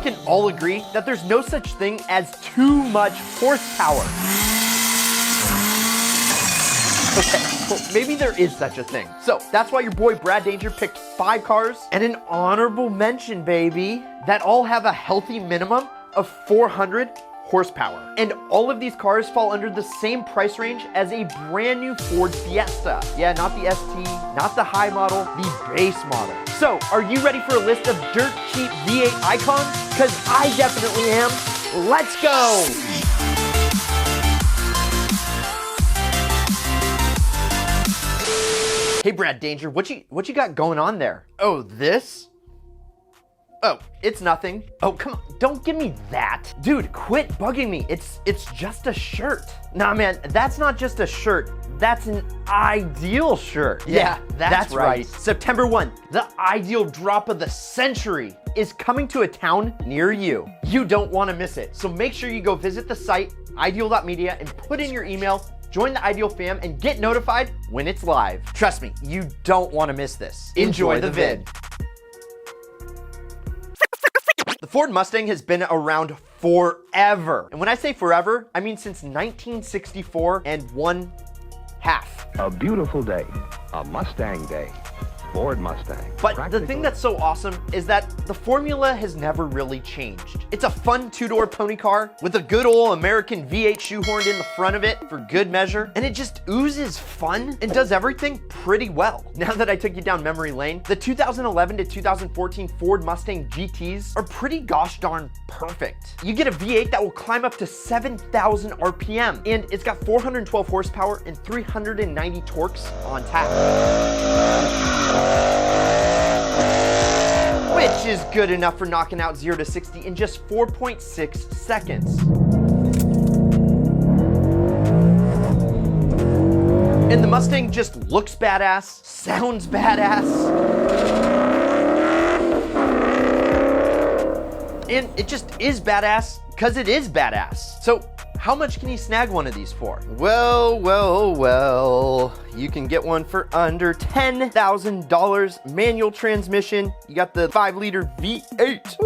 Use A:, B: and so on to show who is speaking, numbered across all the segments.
A: can all agree that there's no such thing as too much horsepower. Okay, well, maybe there is such a thing. So that's why your boy Brad Danger picked 5 cars and an honorable mention, baby, that all have a healthy minimum of 400 horsepower. And all of these cars fall under the same price range as a brand new Ford Fiesta. Yeah, not the ST, not the high model, the base model. So are you ready for a list of dirt cheap V8 icons? Because I definitely am. Let's go. Hey Brad Danger, what you got going on there? Oh, this? Oh, it's nothing. Oh, come on, don't give me that. Dude, quit bugging me. It's just a shirt. Nah, man, that's not just a shirt. That's an ideal shirt. Yeah, that's right. September 1, the ideal drop of the century is coming to a town near you. You don't want to miss it. So make sure you go visit the site, ideal.media, and put in your email, join the Ideal fam, and get notified when it's live. Trust me, you don't want to miss this. Enjoy the vid. The Ford Mustang has been around forever. And when I say forever, I mean since 1964 and 1/2.
B: A beautiful day, a Mustang day. Ford Mustang.
A: But the thing that's so awesome is that the formula has never really changed. It's a fun 2-door pony car with a good old American V8 shoehorned in the front of it for good measure, and it just oozes fun and does everything pretty well. Now that I took you down memory lane, the 2011 to 2014 Ford Mustang GTs are pretty gosh darn perfect. You get a V8 that will climb up to 7,000 RPM, and it's got 412 horsepower and 390 torques on tap. Which is good enough for knocking out 0 to 60 in just 4.6 seconds. And the Mustang just looks badass, sounds badass, and it just is badass because it is badass. So how much can you snag one of these for? Well, you can get one for under $10,000. Manual transmission. You got the 5-liter V8.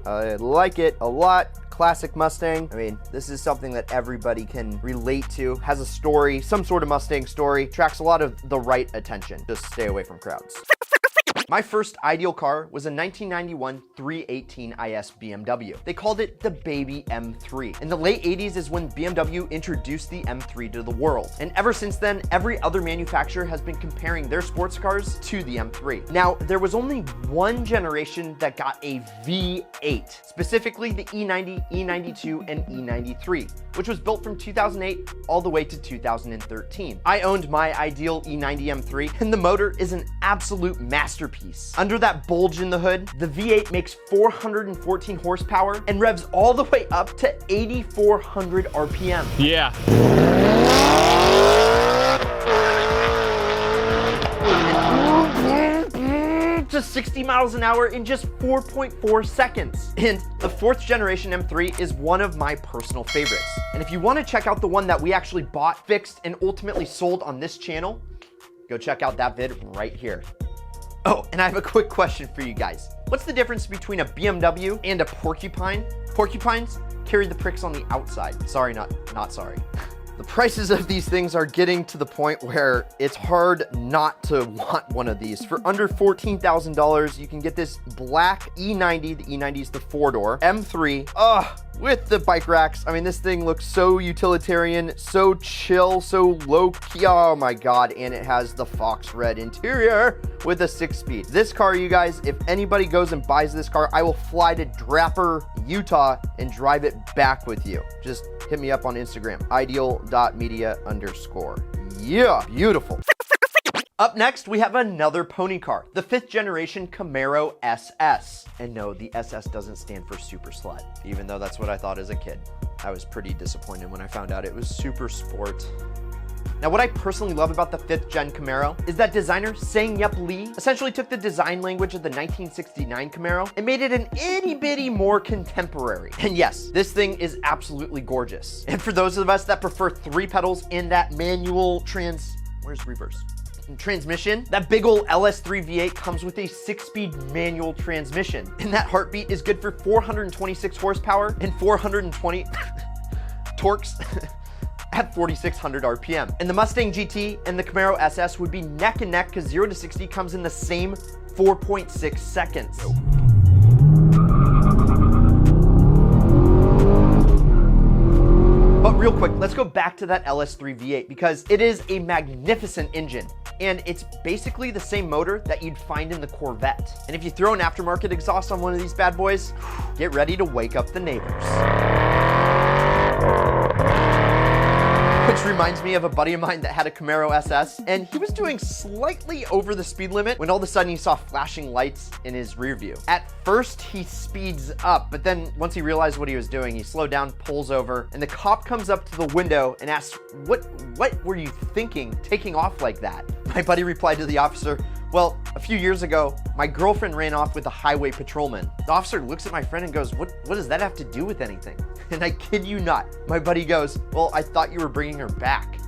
A: I like it a lot. Classic Mustang. I mean, this is something that everybody can relate to. Has a story, some sort of Mustang story. Attracts a lot of the right attention. Just stay away from crowds. My first ideal car was a 1991 318 IS BMW. They called it the Baby M3. In the late 80s is when BMW introduced the M3 to the world. And ever since then, every other manufacturer has been comparing their sports cars to the M3. Now, there was only one generation that got a V8, specifically the E90, E92, and E93, which was built from 2008 all the way to 2013. I owned my ideal E90 M3, and the motor is an absolute masterpiece. Under that bulge in the hood, the V8 makes 414 horsepower and revs all the way up to 8,400 RPM.
C: Yeah.
A: To 60 miles an hour in just 4.4 seconds. And the 4th generation M3 is one of my personal favorites. And if you want to check out the one that we actually bought, fixed, and ultimately sold on this channel, go check out that vid right here. Oh, and I have a quick question for you guys. What's the difference between a BMW and a porcupine? Porcupines carry the pricks on the outside. Sorry, not sorry. The prices of these things are getting to the point where it's hard not to want one of these. For under $14,000, you can get this black E90. The E90 is the 4-door M3. With the bike racks. I mean, this thing looks so utilitarian, so chill, so low-key. Oh my God, and it has the fox red interior with a 6-speed. This car, you guys, if anybody goes and buys this car, I will fly to Draper, Utah and drive it back with you. Just hit me up on Instagram, ideal.media_. Yeah, beautiful. Up next, we have another pony car, the 5th generation Camaro SS. And no, the SS doesn't stand for super slut, even though that's what I thought as a kid. I was pretty disappointed when I found out it was super sport. Now, what I personally love about the 5th gen Camaro is that designer Sang-Yup Lee essentially took the design language of the 1969 Camaro and made it an itty bitty more contemporary. And yes, this thing is absolutely gorgeous. And for those of us that prefer 3 pedals and that manual where's reverse? transmission, that big ol' LS3 V8 comes with a 6-speed manual transmission. And that heartbeat is good for 426 horsepower and 420 torques at 4,600 RPM. And the Mustang GT and the Camaro SS would be neck and neck because 0 to 60 comes in the same 4.6 seconds. But real quick, let's go back to that LS3 V8 because it is a magnificent engine and it's basically the same motor that you'd find in the Corvette. And if you throw an aftermarket exhaust on one of these bad boys, get ready to wake up the neighbors. Which reminds me of a buddy of mine that had a Camaro SS, and he was doing slightly over the speed limit when all of a sudden he saw flashing lights in his rear view. At first, he speeds up, but then once he realized what he was doing, he slowed down, pulls over, and the cop comes up to the window and asks, what were you thinking taking off like that? My buddy replied to the officer, well, a few years ago, my girlfriend ran off with a highway patrolman. The officer looks at my friend and goes, what does that have to do with anything? And I kid you not, my buddy goes, well, I thought you were bringing her back.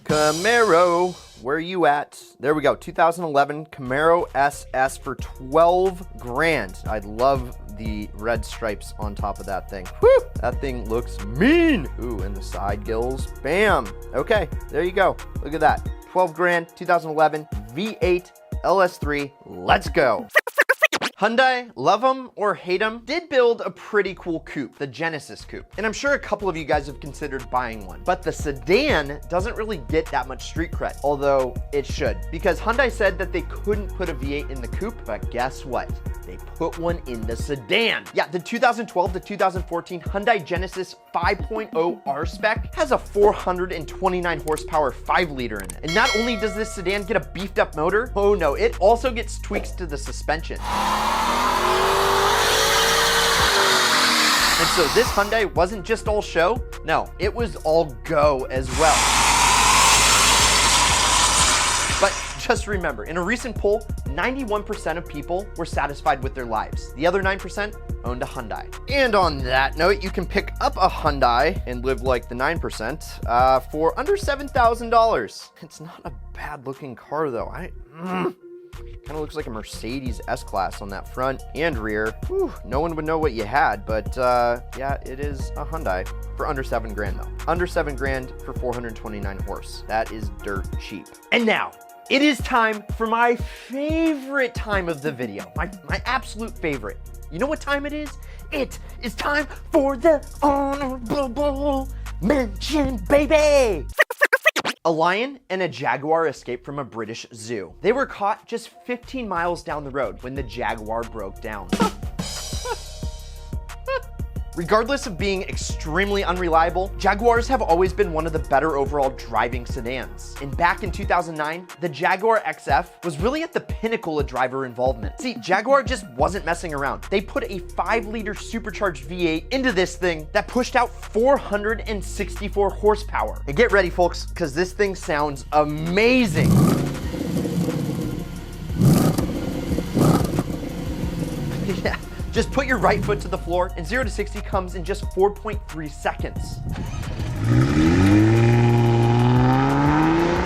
A: Camaro, where you at? There we go, 2011 Camaro SS for 12 grand. I love the red stripes on top of that thing. Woo, that thing looks mean. Ooh, and the side gills, bam. Okay, there you go, look at that. 12 grand, 2011 V8 LS3, let's go. Hyundai, love them or hate them, did build a pretty cool coupe, the Genesis coupe. And I'm sure a couple of you guys have considered buying one. But the sedan doesn't really get that much street cred, although it should. Because Hyundai said that they couldn't put a V8 in the coupe, but guess what? They put one in the sedan. Yeah, the 2012 to 2014 Hyundai Genesis 5.0 R-Spec has a 429 horsepower 5-liter in it. And not only does this sedan get a beefed up motor, oh no, it also gets tweaks to the suspension. And so this Hyundai wasn't just all show, no, it was all go as well. But just remember, in a recent poll, 91% of people were satisfied with their lives. The other 9% owned a Hyundai. And on that note, you can pick up a Hyundai and live like the 9% for under $7,000. It's not a bad looking car though. Kind of looks like a Mercedes S-Class on that front and rear. Whew, no one would know what you had, but yeah, it is a Hyundai for under 7 grand though. Under 7 grand for 429 horse. That is dirt cheap. And now, it is time for my favorite time of the video. My absolute favorite. You know what time it is? It is time for the honorable mention, baby! A lion and a jaguar escaped from a British zoo. They were caught just 15 miles down the road when the jaguar broke down. Regardless of being extremely unreliable, Jaguars have always been one of the better overall driving sedans. And back in 2009, the Jaguar XF was really at the pinnacle of driver involvement. See, Jaguar just wasn't messing around. They put a 5-liter supercharged V8 into this thing that pushed out 464 horsepower. And get ready, folks, because this thing sounds amazing. Yeah. Just put your right foot to the floor and 0 to 60 comes in just 4.3 seconds.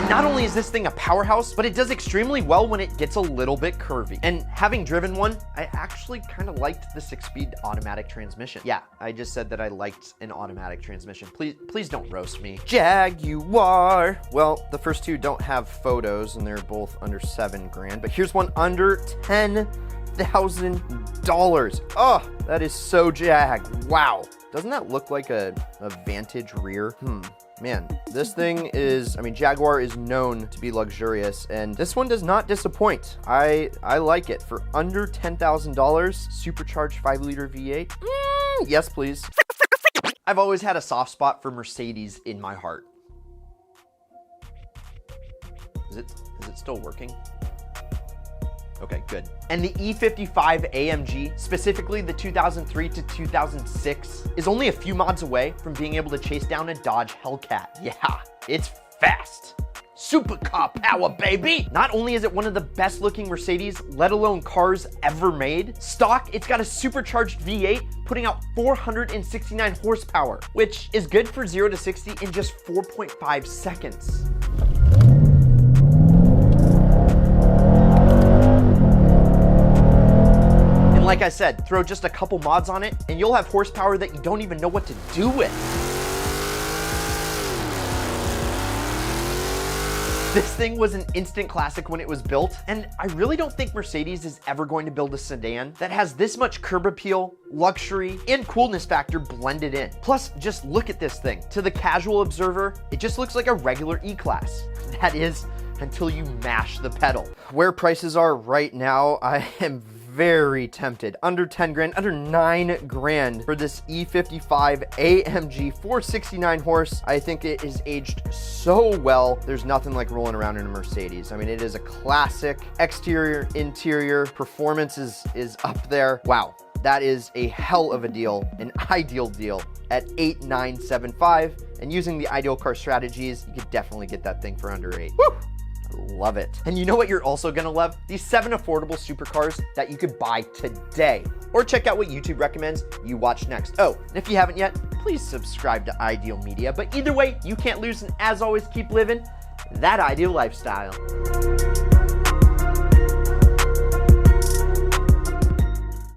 A: Not only is this thing a powerhouse, but it does extremely well when it gets a little bit curvy. And having driven one, I actually kind of liked the 6-speed automatic transmission. Yeah, I just said that I liked an automatic transmission. Please don't roast me. Jaguar. Well, the first two don't have photos and they're both under 7 grand, but here's one under $10,000. Oh, that is so Jag. Wow. Doesn't that look like a Vantage rear? Man, this thing is, I mean, Jaguar is known to be luxurious, and this one does not disappoint. I like it. For under $10,000, supercharged 5-liter V8? Yes, please. I've always had a soft spot for Mercedes in my heart. Is it still working? Okay, good. And the E55 AMG, specifically the 2003 to 2006, is only a few mods away from being able to chase down a Dodge Hellcat. Yeah, it's fast. Supercar power, baby! Not only is it one of the best looking Mercedes, let alone cars ever made, stock, it's got a supercharged V8 putting out 469 horsepower, which is good for 0 to 60 in just 4.5 seconds. like I said, throw just a couple mods on it and you'll have horsepower that you don't even know what to do with. This thing was an instant classic when it was built, and I really don't think Mercedes is ever going to build a sedan that has this much curb appeal, luxury, and coolness factor blended in. Plus, just look at this thing. To the casual observer, it just looks like a regular E-Class. That is, until you mash the pedal. Where prices are right now, I am very tempted. Under 10 grand, under 9 grand for this E55 AMG 469 horse. I think it is aged so well. There's nothing like rolling around in a Mercedes. I mean, it is a classic. Exterior, interior, performance is up there. Wow. That is a hell of a deal, an ideal deal at $8,975. And using the ideal car strategies, you could definitely get that thing for under 8. Woo! Love it. And you know what you're also gonna love? These 7 affordable supercars that you could buy today. Or check out what YouTube recommends you watch next. Oh, and if you haven't yet, please subscribe to Ideal Media. But either way, you can't lose, and as always, keep living that ideal lifestyle.